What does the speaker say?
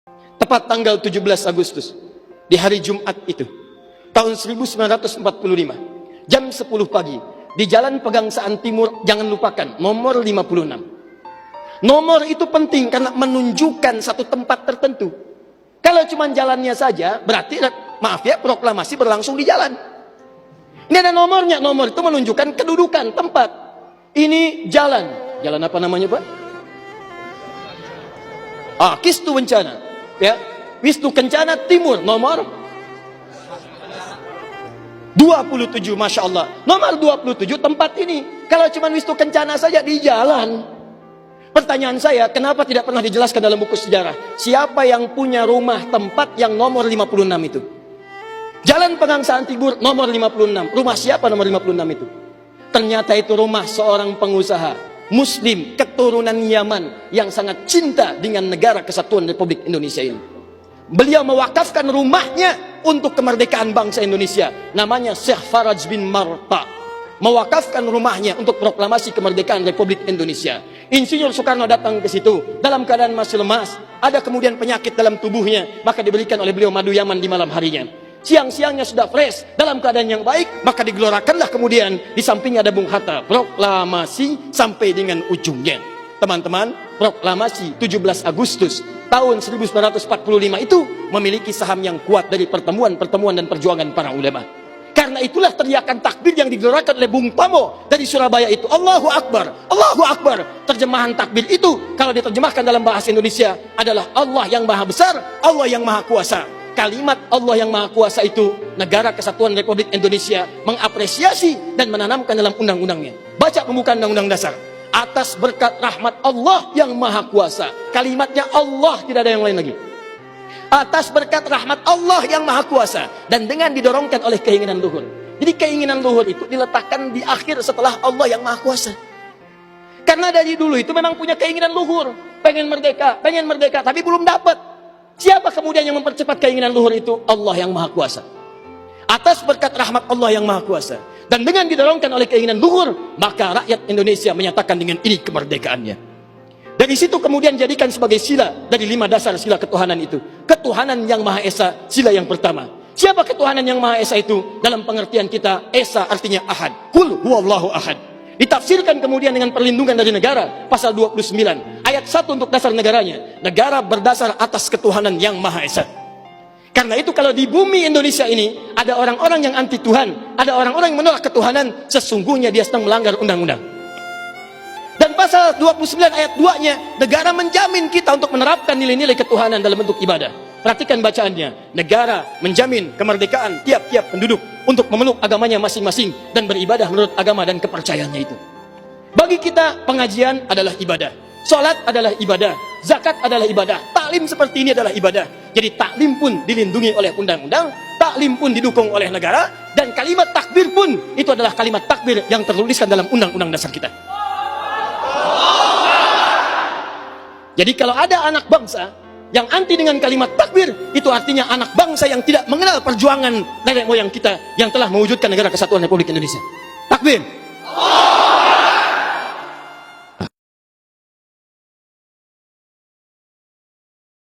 Tepat tanggal 17 Agustus, di hari Jumat itu, tahun 1945, jam 10 pagi, di Jalan Pegangsaan Timur, jangan lupakan, nomor 56. Nomor itu penting karena menunjukkan satu tempat tertentu. Kalau cuma jalannya saja, berarti, maaf ya, proklamasi berlangsung di jalan. Ini ada nomornya, nomor itu menunjukkan kedudukan tempat. Ini jalan. Jalan apa namanya, Pak? Kistu Kencana. Ya, Wisnu Kencana Timur, nomor 27, Masya Allah. Nomor 27 tempat ini. Kalau cuma Wisnu Kencana saja di jalan. Pertanyaan saya, kenapa tidak pernah dijelaskan dalam buku sejarah? Siapa yang punya rumah tempat yang nomor 56 itu? Jalan Pegangsaan Timur nomor 56. Rumah siapa nomor 56 itu? Ternyata itu rumah seorang pengusaha Muslim keturunan Yaman yang sangat cinta dengan negara kesatuan Republik Indonesia ini. Beliau mewakafkan rumahnya untuk kemerdekaan bangsa Indonesia. Namanya Syekh Faraj bin Marta. Mewakafkan rumahnya untuk proklamasi kemerdekaan Republik Indonesia. Insinyur Soekarno datang ke situ dalam keadaan masih lemas. Ada kemudian penyakit dalam tubuhnya, maka diberikan oleh beliau madu Yaman di malam harinya. Siang-siangnya sudah fresh, dalam keadaan yang baik, maka digelorakanlah kemudian di sampingnya ada Bung Hatta. Proklamasi sampai dengan ujungnya. Teman-teman, proklamasi 17 Agustus tahun 1945 itu memiliki saham yang kuat dari pertemuan-pertemuan dan perjuangan para ulama. Karena itulah teriakan takbir yang digelorakan oleh Bung Tomo dari Surabaya itu. Allahu Akbar, Allahu Akbar. Terjemahan takbir itu kalau diterjemahkan dalam bahasa Indonesia adalah Allah yang maha besar, Allah yang maha kuasa. Kalimat Allah yang maha kuasa itu negara kesatuan Republik Indonesia mengapresiasi dan menanamkan dalam undang-undangnya. Baca pembukaan undang-undang dasar. Atas berkat rahmat Allah yang maha kuasa. Kalimatnya Allah, tidak ada yang lain lagi. Atas berkat rahmat Allah yang maha kuasa. Dan dengan didorongkan oleh keinginan luhur. Jadi keinginan luhur itu diletakkan di akhir setelah Allah yang maha kuasa. Karena dari dulu itu memang punya keinginan luhur. Pengen merdeka, tapi belum dapat. Siapa kemudian yang mempercepat keinginan luhur itu? Allah yang maha kuasa. Atas berkat rahmat Allah yang maha kuasa. Dan dengan didorongkan oleh keinginan luhur, maka rakyat Indonesia menyatakan dengan ini kemerdekaannya. Dari situ kemudian jadikan sebagai sila dari 5 dasar sila ketuhanan itu. Ketuhanan yang Maha Esa, sila yang pertama. Siapa ketuhanan yang Maha Esa itu? Dalam pengertian kita, Esa artinya ahad. Qul huwallahu ahad. Ditafsirkan kemudian dengan perlindungan dari negara, pasal 29. Ayat 1 untuk dasar negaranya. Negara berdasar atas ketuhanan yang Maha Esa. Karena itu kalau di bumi Indonesia ini ada orang-orang yang anti Tuhan, ada orang-orang yang menolak ketuhanan, sesungguhnya dia sedang melanggar undang-undang. Dan pasal 29 ayat 2-nya, negara menjamin kita untuk menerapkan nilai-nilai ketuhanan dalam bentuk ibadah. Perhatikan bacaannya. Negara menjamin kemerdekaan tiap-tiap penduduk untuk memeluk agamanya masing-masing dan beribadah menurut agama dan kepercayaannya itu. Bagi kita pengajian adalah ibadah. Salat adalah ibadah, zakat adalah ibadah, taklim seperti ini adalah ibadah. Jadi taklim pun dilindungi oleh undang-undang, taklim pun didukung oleh negara, dan kalimat takbir pun itu adalah kalimat takbir yang tertuliskan dalam undang-undang dasar kita. Jadi kalau ada anak bangsa yang anti dengan kalimat takbir, itu artinya anak bangsa yang tidak mengenal perjuangan nenek moyang kita yang telah mewujudkan negara kesatuan Republik Indonesia. Takbir.